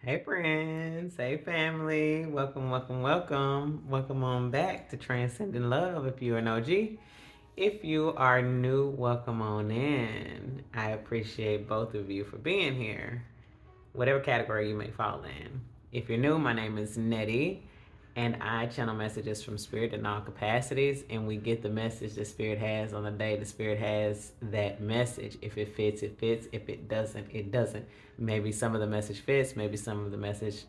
Hey friends, hey family, welcome, welcome, welcome. Welcome on back to Transcending Love if you're an OG. If you are new, welcome on in. I appreciate both of you for being here, whatever category you may fall in. If you're new, my name is Nettie, and I channel messages from Spirit in all capacities, and we get the message that Spirit has on the day the Spirit has that message. If it fits, it fits. If it doesn't, it doesn't. Maybe some of the message fits, maybe some of the message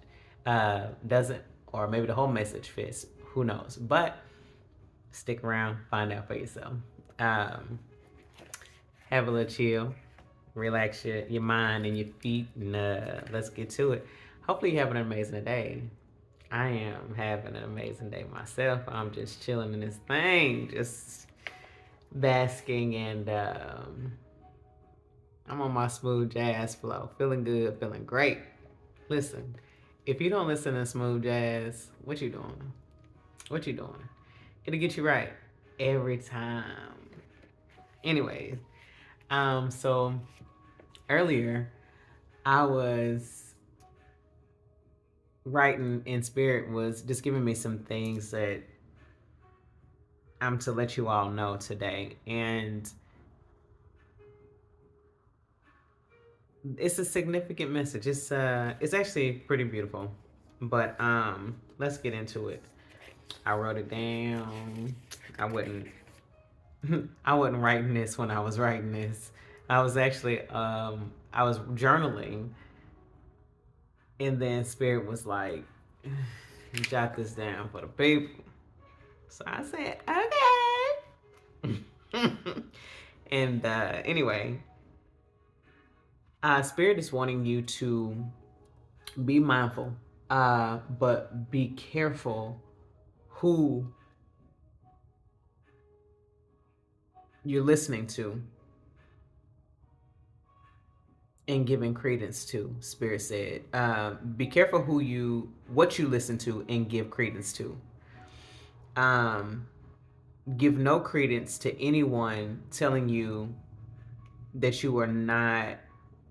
doesn't, or maybe the whole message fits. Who knows? But stick around, find out for yourself. Um, have a little chill, relax your mind and your feet, and let's get to it. Hopefully, you're having an amazing day. I am having an amazing day myself. I'm just chilling in this thing, just basking, and I'm on my smooth jazz flow, feeling good, feeling great. Listen, if you don't listen to smooth jazz, what you doing? What you doing? It'll get you right every time. Anyways, so earlier I was writing in spirit was just giving me some things that I'm to let you all know today. And it's a significant message. It's actually pretty beautiful. But let's get into it. I wrote it down. I wouldn't I wasn't writing this when I was writing this. I was actually I was journaling, and then spirit was like, jot this down for the people. So I said, okay. And anyway, spirit is wanting you to be mindful, but be careful who you're listening to and giving credence to. Spirit said, be careful what you listen to and give credence to. Um, give no credence to anyone telling you that you are not,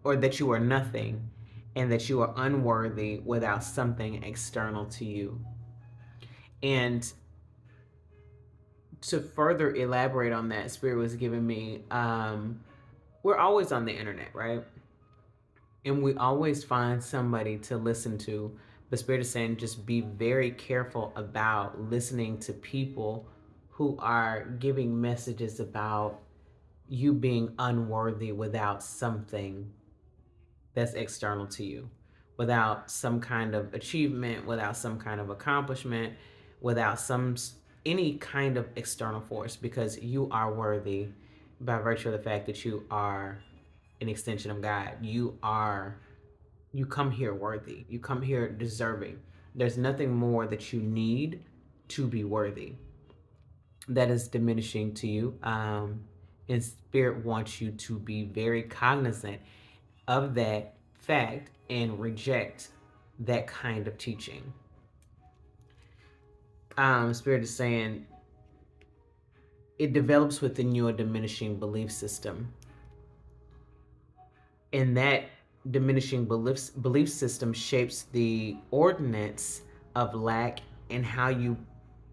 or that you are nothing, and that you are unworthy without something external to you. And to further elaborate on that, spirit was giving me, we're always on the internet, right? And we always find somebody to listen to. The spirit is saying just be very careful about listening to people who are giving messages about you being unworthy without something that's external to you, without some kind of achievement, without some kind of accomplishment, without some any kind of external force, because you are worthy by virtue of the fact that you are an extension of God. You come here worthy. You come here deserving. There's nothing more that you need to be worthy that is diminishing to you. And spirit wants you to be very cognizant of that fact and reject that kind of teaching. Spirit is saying it develops within you a diminishing belief system. And that diminishing belief system shapes the ordinance of lack and how you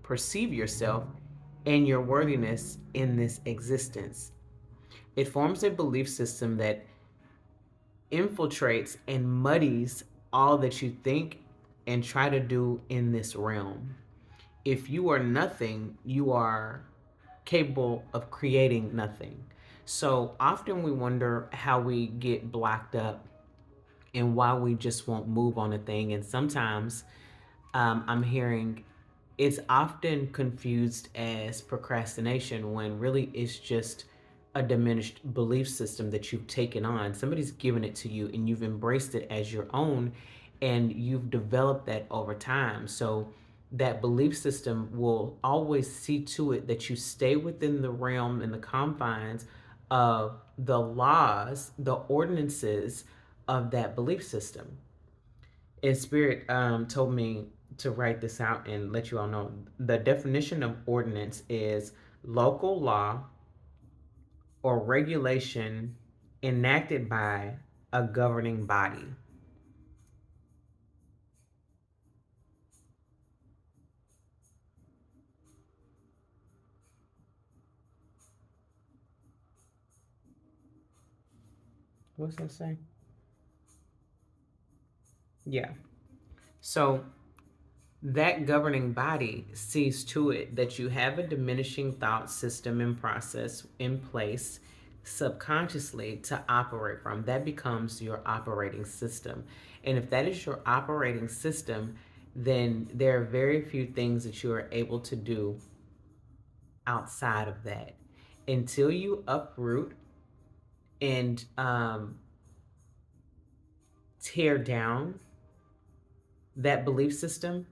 perceive yourself and your worthiness in this existence. It forms a belief system that infiltrates and muddies all that you think and try to do in this realm. If you are nothing, you are capable of creating nothing. So often we wonder how we get blocked up and why we just won't move on a thing. And sometimes I'm hearing it's often confused as procrastination when really it's just a diminished belief system that you've taken on. Somebody's given it to you and you've embraced it as your own, and you've developed that over time. So that belief system will always see to it that you stay within the realm and the confines of the laws, the ordinances of that belief system. And spirit told me to write this out and let you all know. The definition of ordinance is local law or regulation enacted by a governing body. What's that say? Yeah. So that governing body sees to it that you have a diminishing thought system and process in place subconsciously to operate from. That becomes your operating system. And if that is your operating system, then there are very few things that you are able to do outside of that. Until you uproot and tear down that belief system,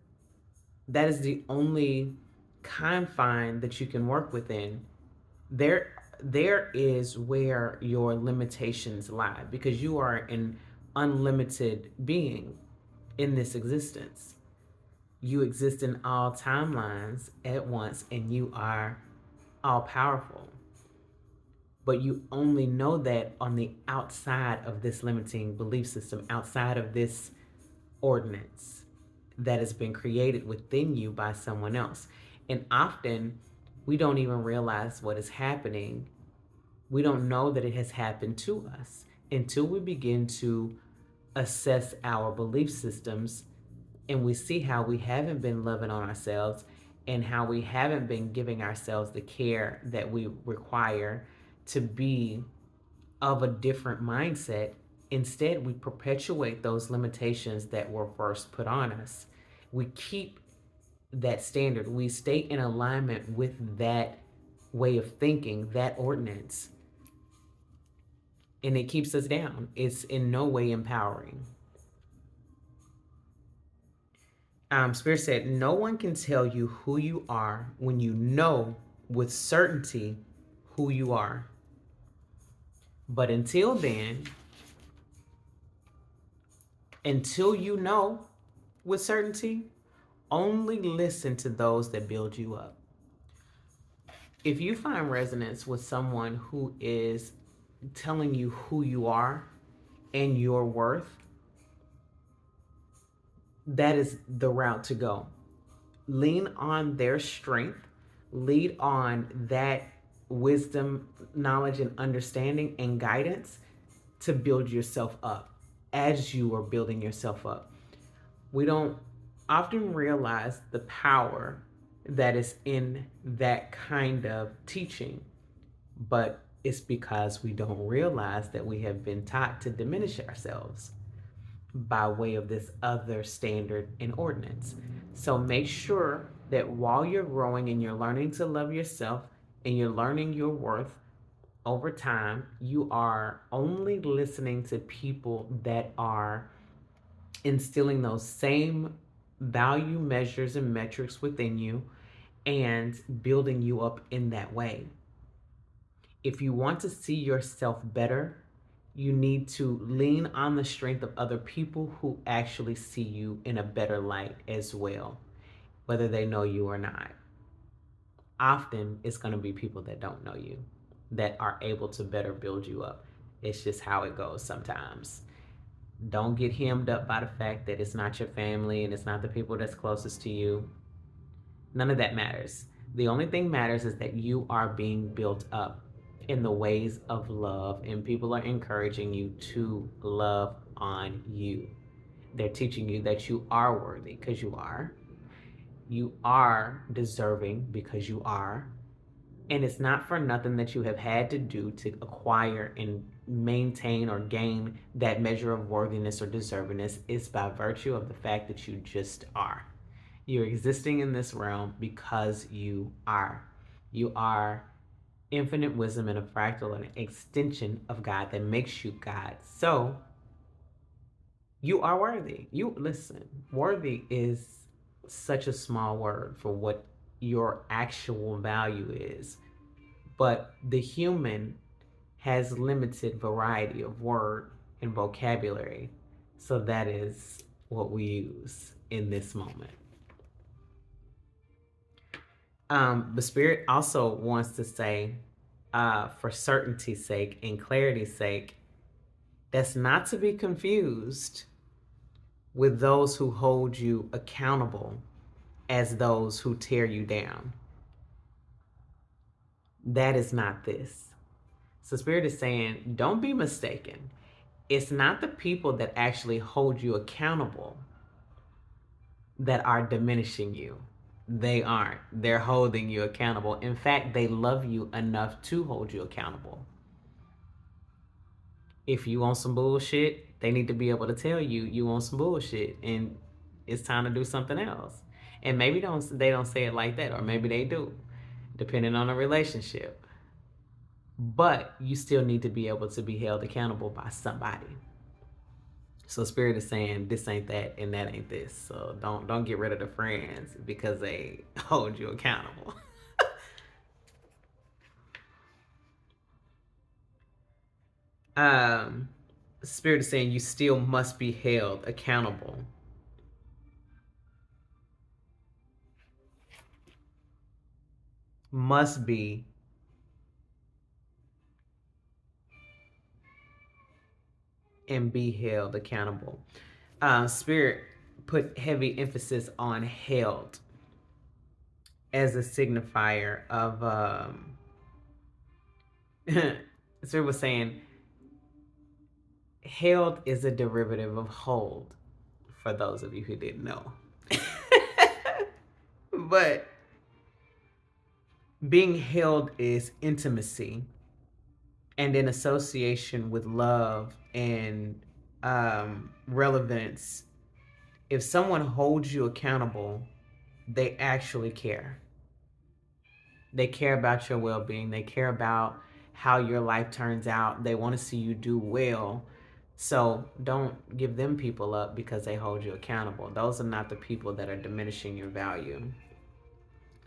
that is the only confine that you can work within. There is where your limitations lie, because you are an unlimited being in this existence. You exist in all timelines at once, and you are all powerful. But you only know that on the outside of this limiting belief system, outside of this ordinance that has been created within you by someone else. And often we don't even realize what is happening. We don't know that it has happened to us until we begin to assess our belief systems, and we see how we haven't been loving on ourselves and how we haven't been giving ourselves the care that we require to be of a different mindset. Instead, we perpetuate those limitations that were first put on us. We keep that standard. We stay in alignment with that way of thinking, that ordinance, and it keeps us down. It's in no way empowering. Spirit said, no one can tell you who you are when you know with certainty who you are. But until then, until you know with certainty, only listen to those that build you up. If you find resonance with someone who is telling you who you are and your worth, that is the route to go. Lean on their strength, lead on that wisdom, knowledge, and understanding and guidance to build yourself up as you are building yourself up. We don't often realize the power that is in that kind of teaching, but it's because we don't realize that we have been taught to diminish ourselves by way of this other standard and ordinance. So make sure that while you're growing and you're learning to love yourself and you're learning your worth over time, you are only listening to people that are instilling those same value measures and metrics within you and building you up in that way. If you want to see yourself better, you need to lean on the strength of other people who actually see you in a better light as well, whether they know you or not. Often it's going to be people that don't know you that are able to better build you up. It's just how it goes sometimes. Don't get hemmed up by the fact that it's not your family and it's not the people that's closest to you. None of that matters. The only thing matters is that you are being built up in the ways of love, and people are encouraging you to love on you. They're teaching you that you are worthy because you are. You are deserving because you are. And it's not for nothing that you have had to do to acquire and maintain or gain that measure of worthiness or deservingness. It's by virtue of the fact that you just are. You're existing in this realm because you are. You are infinite wisdom and a fractal and an extension of God that makes you God. So you are worthy. You listen, worthy is such a small word for what your actual value is. But the human has limited variety of word and vocabulary. So that is what we use in this moment. The Spirit also wants to say, for certainty's sake and clarity's sake, that's not to be confused with those who hold you accountable as those who tear you down. That is not this. So Spirit is saying, don't be mistaken. It's not the people that actually hold you accountable that are diminishing you. They aren't. They're holding you accountable. In fact, they love you enough to hold you accountable. If you want some bullshit, they need to be able to tell you you want some bullshit and it's time to do something else. And maybe they don't say it like that, or maybe they do, depending on the relationship. But you still need to be able to be held accountable by somebody. So Spirit is saying this ain't that and that ain't this. So don't get rid of the friends because they hold you accountable. um Spirit is saying you still must be held accountable. Must be and be held accountable. Spirit put heavy emphasis on held as a signifier of Spirit was saying held is a derivative of hold, for those of you who didn't know. But being held is intimacy and in association with love and relevance. If someone holds you accountable, they actually care. They care about your well being, they care about how your life turns out, they want to see you do well. So don't give them people up because they hold you accountable. Those are not the people that are diminishing your value.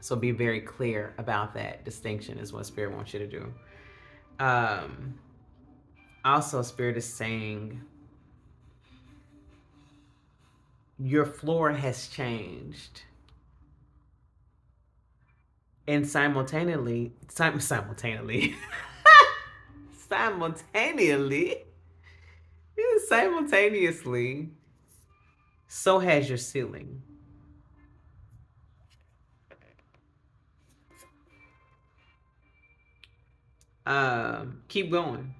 So be very clear about that distinction, is what Spirit wants you to do. Also, Spirit is saying your floor has changed. And simultaneously, simultaneously, so has your ceiling. Keep going.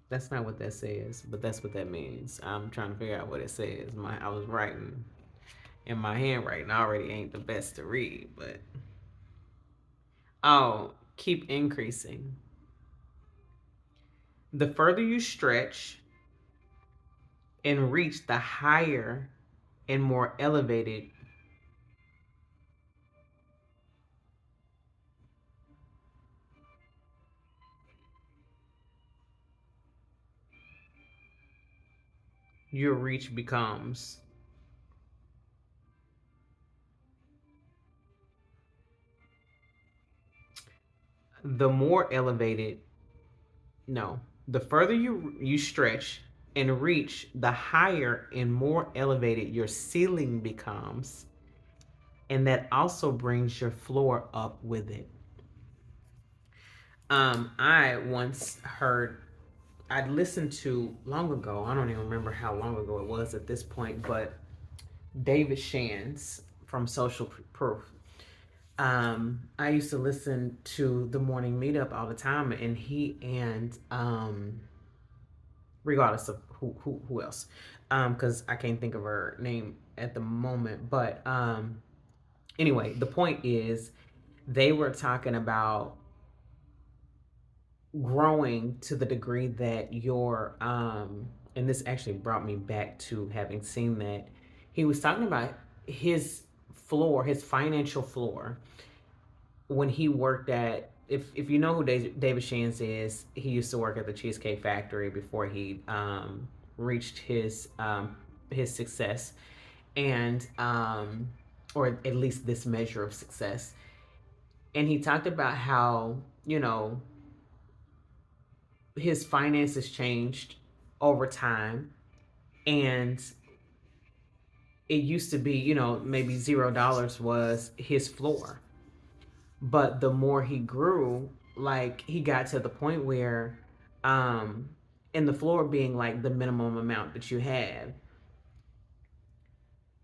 That's not what that says, but that's what that means. I'm trying to figure out what it says. I was writing, and my handwriting already ain't the best to read, but keep increasing. The further you stretch and reach, the higher and more elevated your reach becomes. The more elevated, no, the further you stretch and reach, the higher and more elevated your ceiling becomes, and that also brings your floor up with it. I once heard, I'd listened to long ago, I don't even remember how long ago it was at this point, but David Shands from Social Proof. I used to listen to the morning meetup all the time, and he and regardless of who else, because I can't think of her name at the moment, but anyway, the point is they were talking about growing to the degree that your and this actually brought me back to having seen that. He was talking about his floor, his financial floor, when he worked at, if you know who David Shands is, he used to work at the Cheesecake Factory before he reached his success, and or at least this measure of success. And he talked about how, his finances changed over time, and it used to be, maybe $0 was his floor. But the more he grew, like he got to the point where and the floor being like the minimum amount that you had,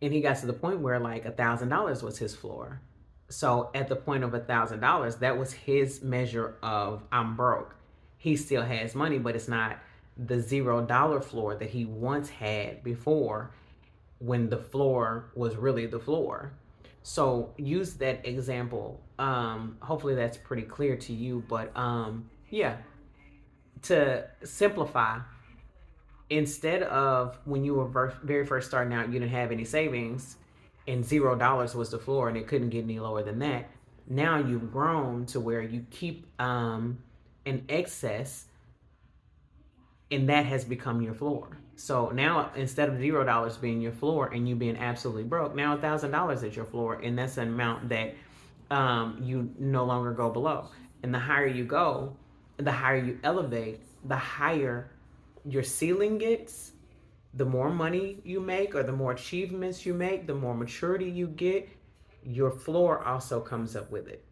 and he got to the point where like $1,000 was his floor. So at the point of $1,000, that was his measure of I'm broke. He still has money, but it's not the $0 floor that he once had before, when the floor was really the floor. So use that example. Hopefully that's pretty clear to you. But yeah, to simplify, instead of when you were very first starting out, you didn't have any savings, and $0 was the floor, and it couldn't get any lower than that. Now you've grown to where you keep an excess, and that has become your floor. So now instead of $0 being your floor and you being absolutely broke, now $1,000 is your floor, and that's an amount that you no longer go below. And the higher you go, the higher you elevate, the higher your ceiling gets. The more money you make, or the more achievements you make, the more maturity you get, your floor also comes up with it.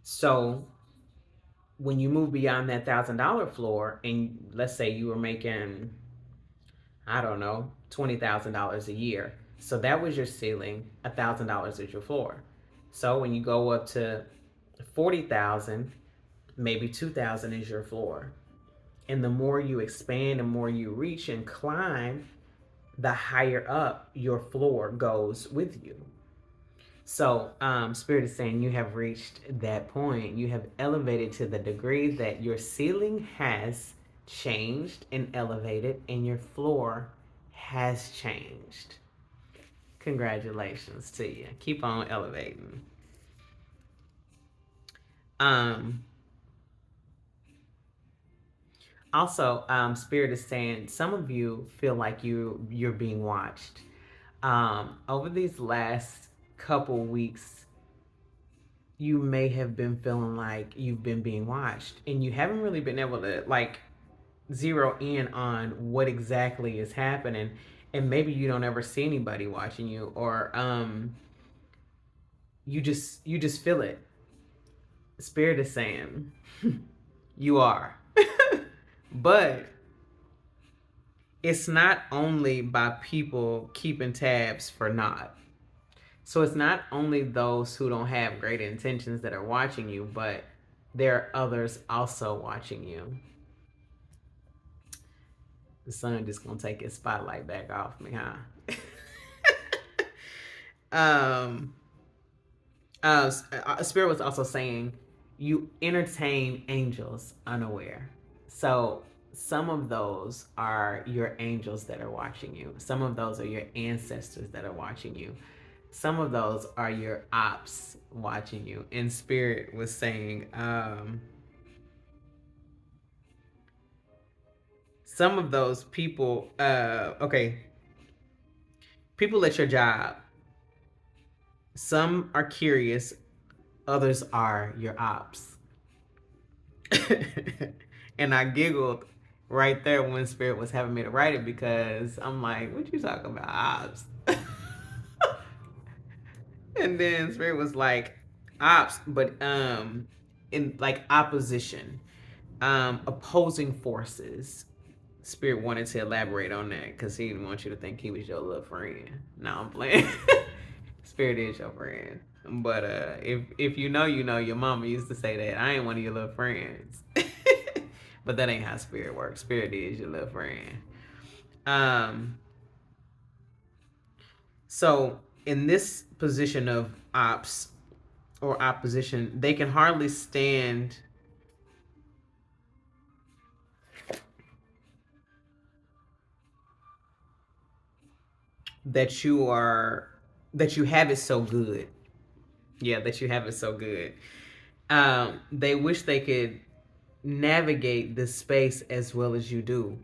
So when you move beyond that $1,000 floor, and let's say you were making, I don't know, $20,000 a year, so that was your ceiling. $1,000 is your floor. So when you go up to 40,000, maybe 2,000 is your floor. And the more you expand and more you reach and climb, the higher up your floor goes with you. So, Spirit is saying you have reached that point. You have elevated to the degree that your ceiling has changed and elevated, and your floor has changed. Congratulations to you. Keep on elevating. Um, Also, Spirit is saying some of you feel like you're being watched. Over these last couple weeks, you may have been feeling like you've been being watched, and you haven't really been able to like zero in on what exactly is happening. And maybe you don't ever see anybody watching you, or you just feel it. Spirit is saying you are. But it's not only by people keeping tabs for not. So it's not only those who don't have great intentions that are watching you, but there are others also watching you. The sun just gonna take his spotlight back off me, huh? um, Spirit was also saying you entertain angels unaware. So some of those are your angels that are watching you. Some of those are your ancestors that are watching you. Some of those are your ops watching you. And Spirit was saying, some of those people, okay, people at your job, some are curious, others are your ops. And I giggled right there when Spirit was having me to write it, because I'm like, what you talking about, ops? And then Spirit was like, ops, but in like opposition, opposing forces. Spirit wanted to elaborate on that because he didn't want you to think he was your little friend. No, I'm playing. Spirit is your friend. But if you know, you know, your mama used to say that I ain't one of your little friends. But that ain't how Spirit works. Spirit is your little friend. Um, so in this position of ops or opposition, they can hardly stand that you have it so good. Yeah, that you have it so good. They wish they could navigate this space as well as you do.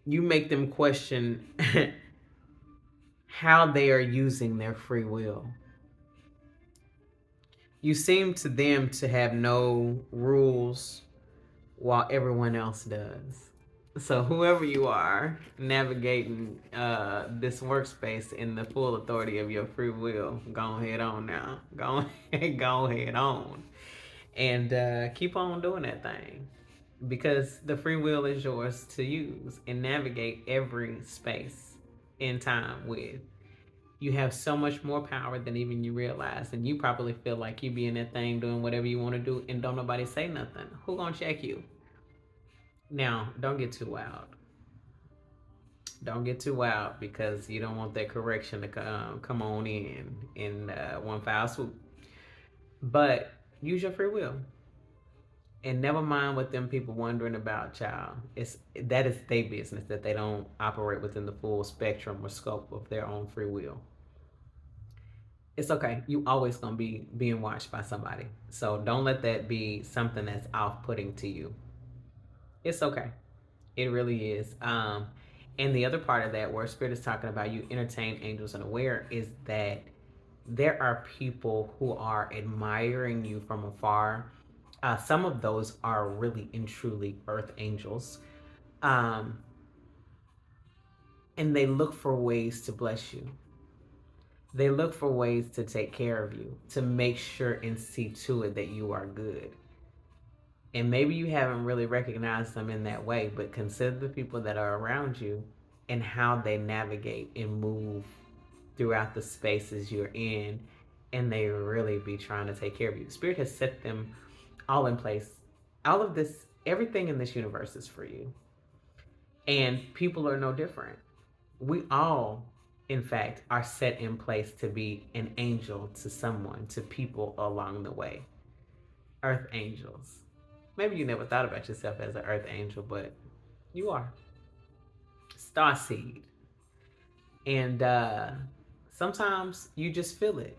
You make them question how they are using their free will. You seem to them to have no rules while everyone else does. So whoever you are navigating this workspace in the full authority of your free will, go ahead on now. Go ahead on. And keep on doing that thing, because the free will is yours to use and navigate every space in time with. You have so much more power than even you realize. And you probably feel like you be in that thing doing whatever you want to do and don't nobody say nothing. Who gonna check you? Now, don't get too wild. Don't get too wild because you don't want that correction to come on in one foul swoop. But use your free will. And never mind what them people wondering about, child. That is their business that they don't operate within the full spectrum or scope of their own free will. It's okay. You always gonna be being watched by somebody. So don't let that be something that's off-putting to you. It's okay. It really is. And the other part of that, where Spirit is talking about you entertain angels and aware, is that there are people who are admiring you from afar. Some of those are really and truly earth angels. Um, and they look for ways to bless you. They look for ways to take care of you, to make sure and see to it that you are good. And maybe you haven't really recognized them in that way, but consider the people that are around you and how they navigate and move throughout the spaces you're in, and they really be trying to take care of you. Spirit has set them all in place. All of this, everything in this universe is for you. And people are no different. We all, in fact, are set in place to be an angel to someone, to people along the way. Earth angels. Maybe you never thought about yourself as an earth angel, but you are. Star seed. And sometimes you just feel it.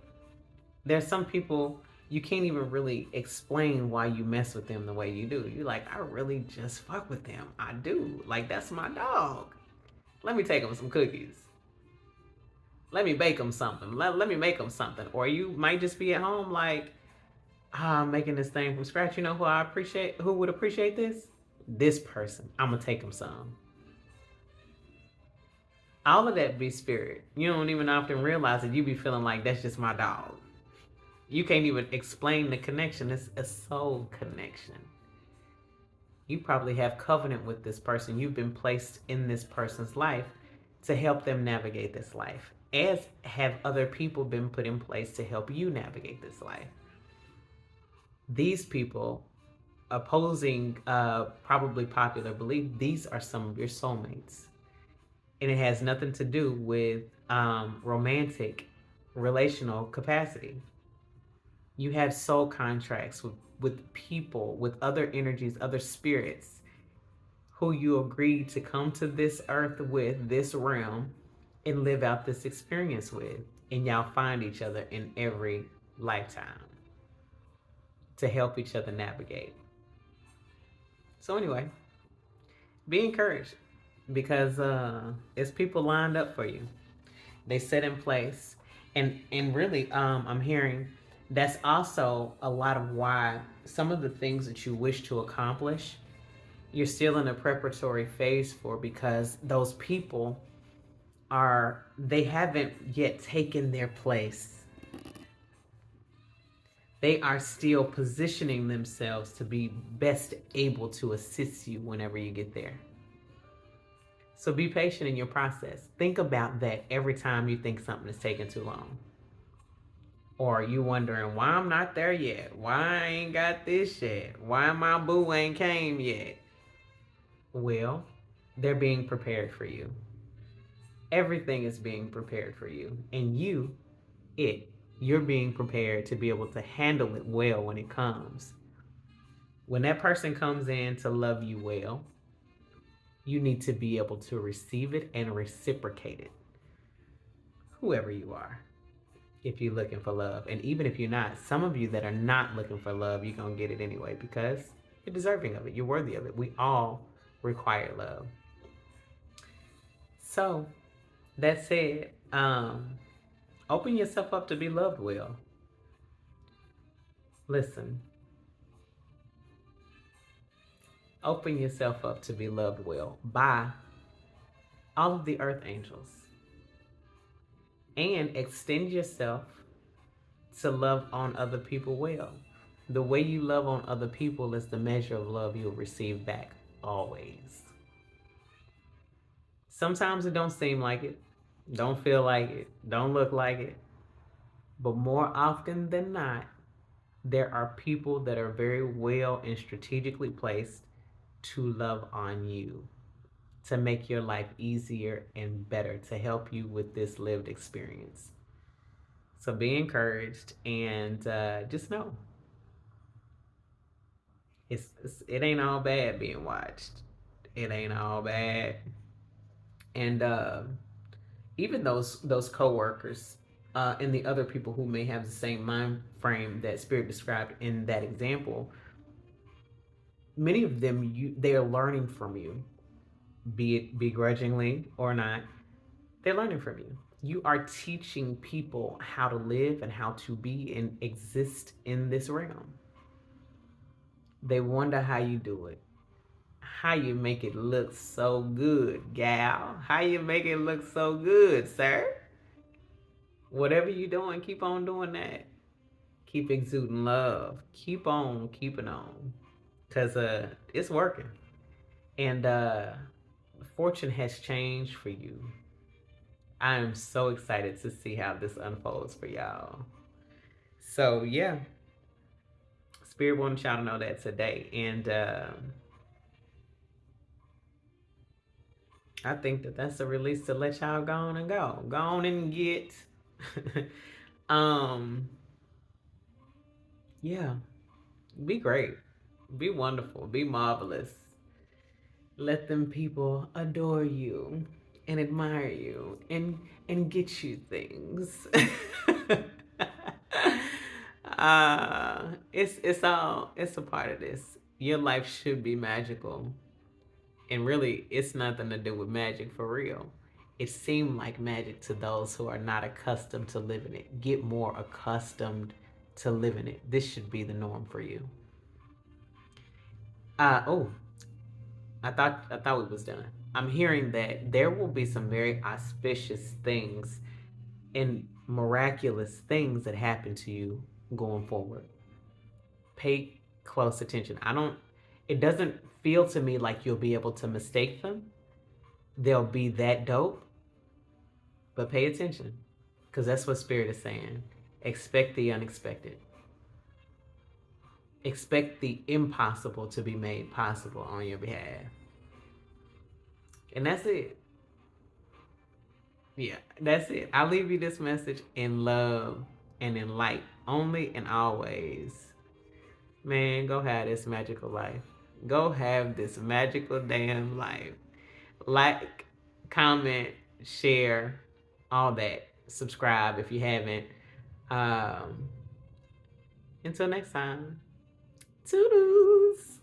There's some people you can't even really explain why you mess with them the way you do. You're like, I really just fuck with them. I do. Like, that's my dog. Let me take them some cookies. Let me bake them something. Let me make them something. Or you might just be at home like, I'm making this thing from scratch. You know who would appreciate this? This person. I'm going to take them some. All of that be spirit. You don't even often realize that you be feeling like that's just my dog. You can't even explain the connection. It's a soul connection. You probably have covenant with this person. You've been placed in this person's life to help them navigate this life, as have other people been put in place to help you navigate this life. These people, opposing probably popular belief, these are some of your soulmates. And it has nothing to do with romantic relational capacity. You have soul contracts with people, with other energies, other spirits who you agreed to come to this earth with, this realm, and live out this experience with. And y'all find each other in every lifetime to help each other navigate. So anyway, be encouraged because it's people lined up for you. They set in place. And really, I'm hearing that's also a lot of why some of the things that you wish to accomplish, you're still in a preparatory phase for, because those people they haven't yet taken their place. They are still positioning themselves to be best able to assist you whenever you get there. So be patient in your process. Think about that every time you think something is taking too long. Or you wondering why I'm not there yet? Why I ain't got this yet? Why my boo ain't came yet? Well, they're being prepared for you. Everything is being prepared for you. And you're being prepared to be able to handle it well when it comes. When that person comes in to love you well, you need to be able to receive it and reciprocate it. Whoever you are, if you're looking for love. And even if you're not, some of you that are not looking for love, you're going to get it anyway because you're deserving of it. You're worthy of it. We all require love. So, that said, open yourself up to be loved well. Listen. Open yourself up to be loved well by all of the earth angels. And extend yourself to love on other people well. The way you love on other people is the measure of love you'll receive back always. Sometimes it don't seem like it. Don't feel like it. Don't look like it. But more often than not, there are people that are very well and strategically placed to love on you, to make your life easier and better, to help you with this lived experience. So be encouraged and just know it ain't all bad being watched. It ain't all bad. And even those coworkers and the other people who may have the same mind frame that Spirit described in that example, many of them they are learning from you, be it begrudgingly or not. They're learning from you. You are teaching people how to live and how to be and exist in this realm. They wonder how you do it. How you make it look so good, gal. How you make it look so good, sir. Whatever you're doing, keep on doing that. Keep exuding love. Keep on keeping on. Because it's working. And fortune has changed for you. I am so excited to see how this unfolds for y'all. So yeah, Spirit wanted y'all to know that today, and I think that that's a release to let y'all go on and go on and get. um, yeah, be great, be wonderful, be marvelous. Let them people adore you and admire you and get you things. It's a part of this. Your life should be magical, and really, it's nothing to do with magic for real. It seemed like magic to those who are not accustomed to living it. Get more accustomed to living it. This should be the norm for you. Oh, I thought we was done. I'm hearing that there will be some very auspicious things and miraculous things that happen to you going forward. Pay close attention. It doesn't feel to me like you'll be able to mistake them. They'll be that dope, but pay attention because that's what Spirit is saying. Expect the unexpected. Expect the impossible to be made possible on your behalf. And that's it. Yeah, that's it. I'll leave you this message in love and in light only and always. Man, go have this magical life. Go have this magical damn life. Like, comment, share, all that. Subscribe if you haven't. Um, until next time. Toodles.